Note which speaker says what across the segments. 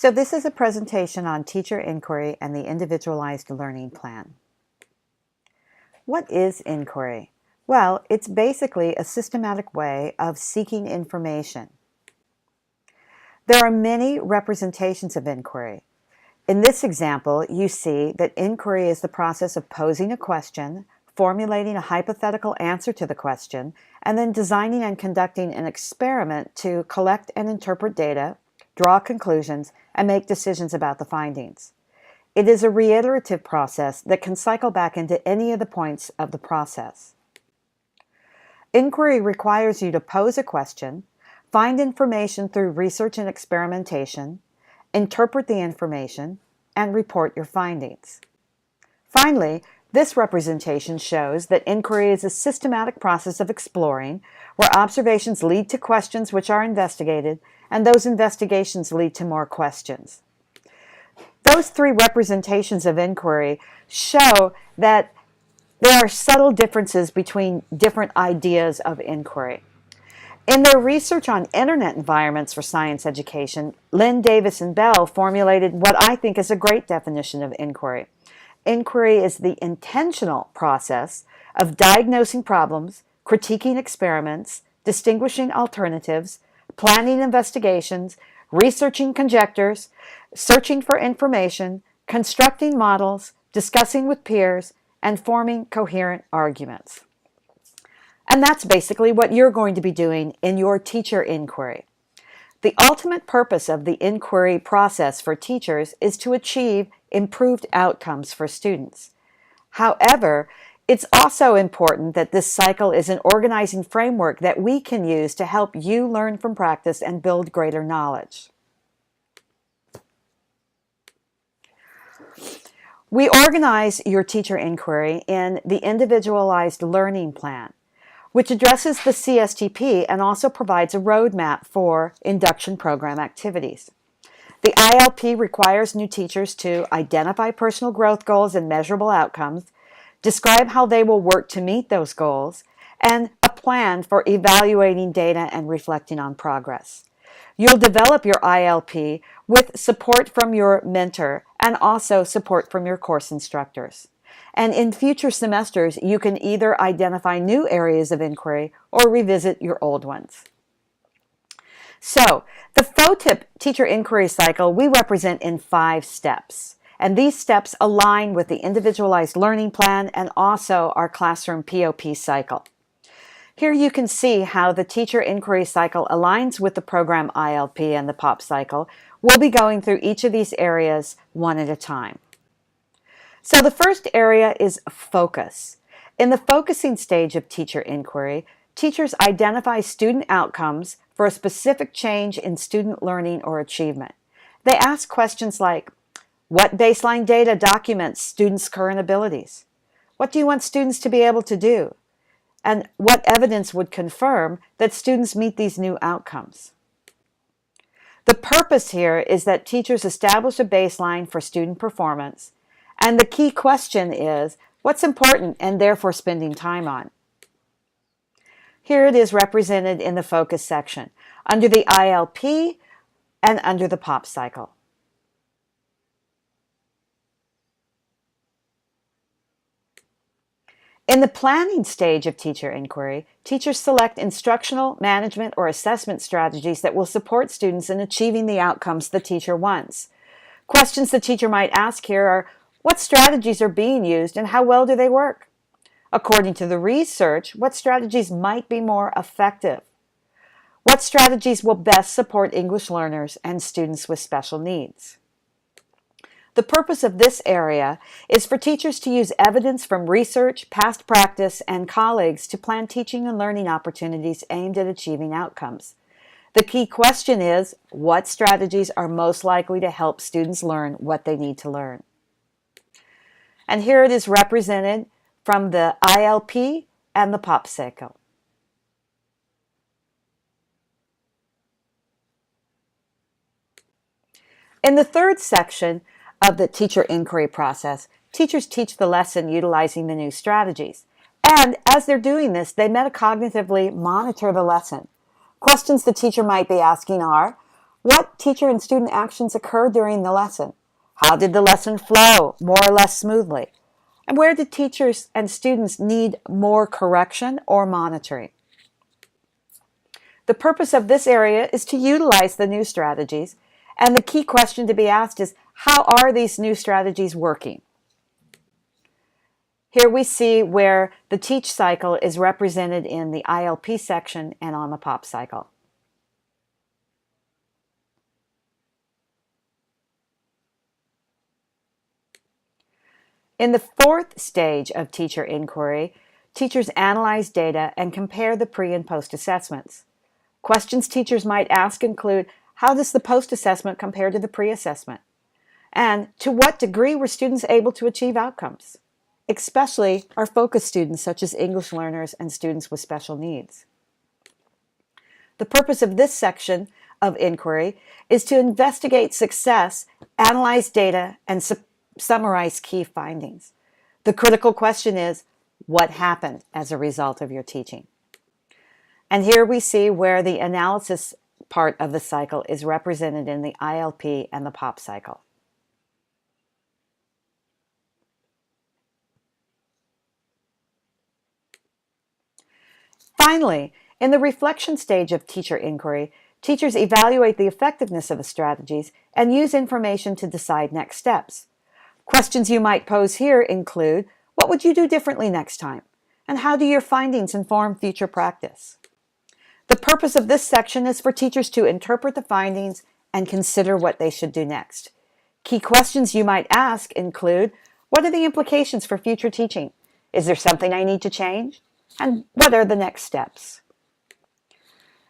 Speaker 1: So this is a presentation on teacher inquiry and the individualized learning plan. What is inquiry? Well, it's basically a systematic way of seeking information. There are many representations of inquiry. In this example, you see that inquiry is the process of posing a question, formulating a hypothetical answer to the question, and then designing and conducting an experiment to collect and interpret data, draw conclusions, and make decisions about the findings. It is a reiterative process that can cycle back into any of the points of the process. Inquiry requires you to pose a question, find information through research and experimentation, interpret the information, and report your findings. Finally, this representation shows that inquiry is a systematic process of exploring, where observations lead to questions which are investigated, and those investigations lead to more questions. Those three representations of inquiry show that there are subtle differences between different ideas of inquiry. In their research on internet environments for science education, Lynn, Davis, and Bell formulated what I think is a great definition of inquiry. Inquiry is the intentional process of diagnosing problems, critiquing experiments, distinguishing alternatives, planning investigations, researching conjectures, searching for information, constructing models, discussing with peers, and forming coherent arguments. And that's basically what you're going to be doing in your teacher inquiry. The ultimate purpose of the inquiry process for teachers is to achieve improved outcomes for students. However, it's also important that this cycle is an organizing framework that we can use to help you learn from practice and build greater knowledge. We organize your teacher inquiry in the individualized learning plan, which addresses the CSTP and also provides a roadmap for induction program activities. The ILP requires new teachers to identify personal growth goals and measurable outcomes, describe how they will work to meet those goals, and a plan for evaluating data and reflecting on progress. You'll develop your ILP with support from your mentor and also support from your course instructors. And in future semesters, you can either identify new areas of inquiry or revisit your old ones. So, the FOTIP teacher inquiry cycle we represent in 5 steps. And these steps align with the individualized learning plan and also our classroom POP cycle. Here you can see how the teacher inquiry cycle aligns with the program ILP and the POP cycle. We'll be going through each of these areas one at a time. So the first area is focus. In the focusing stage of teacher inquiry, teachers identify student outcomes for a specific change in student learning or achievement. They ask questions like, what baseline data documents students' current abilities? What do you want students to be able to do? And what evidence would confirm that students meet these new outcomes? The purpose here is that teachers establish a baseline for student performance, and the key question is, what's important and therefore spending time on? Here it is represented in the focus section, under the ILP and under the POP cycle. In the planning stage of teacher inquiry, teachers select instructional, management, or assessment strategies that will support students in achieving the outcomes the teacher wants. Questions the teacher might ask here are, what strategies are being used and how well do they work? According to the research, what strategies might be more effective? What strategies will best support English learners and students with special needs? The purpose of this area is for teachers to use evidence from research, past practice, and colleagues to plan teaching and learning opportunities aimed at achieving outcomes. The key question is, what strategies are most likely to help students learn what they need to learn? And here it is represented from the ILP and the POP cycle. In the third section of the teacher inquiry process, teachers teach the lesson utilizing the new strategies. And as they're doing this, they metacognitively monitor the lesson. Questions the teacher might be asking are, What teacher and student actions occurred during the lesson? How did the lesson flow, more or less smoothly? And where did teachers and students need more correction or monitoring? The purpose of this area is to utilize the new strategies, and the key question to be asked is, how are these new strategies working? Here we see where the teach cycle is represented in the ILP section and on the POP cycle. In the fourth stage of teacher inquiry, teachers analyze data and compare the pre and post assessments. Questions teachers might ask include, how does the post assessment compare to the pre-assessment? And to what degree were students able to achieve outcomes? Especially our focus students such as English learners and students with special needs. The purpose of this section of inquiry is to investigate success, analyze data, and summarize key findings. The critical question is, what happened as a result of your teaching? And here we see where the analysis part of the cycle is represented in the ILP and the POP cycle. Finally, in the reflection stage of teacher inquiry, teachers evaluate the effectiveness of the strategies and use information to decide next steps. Questions you might pose here include, what would you do differently next time? And how do your findings inform future practice? The purpose of this section is for teachers to interpret the findings and consider what they should do next. Key questions you might ask include, what are the implications for future teaching? Is there something I need to change? And what are the next steps?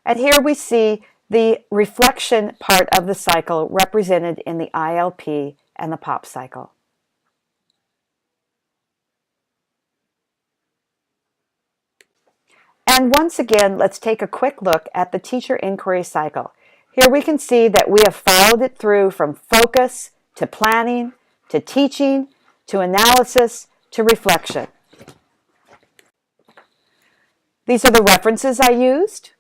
Speaker 1: And here we see the reflection part of the cycle represented in the ILP and the POP cycle. And once again, let's take a quick look at the teacher inquiry cycle. Here we can see that we have followed it through from focus to planning, to teaching, to analysis, to reflection. These are the references I used.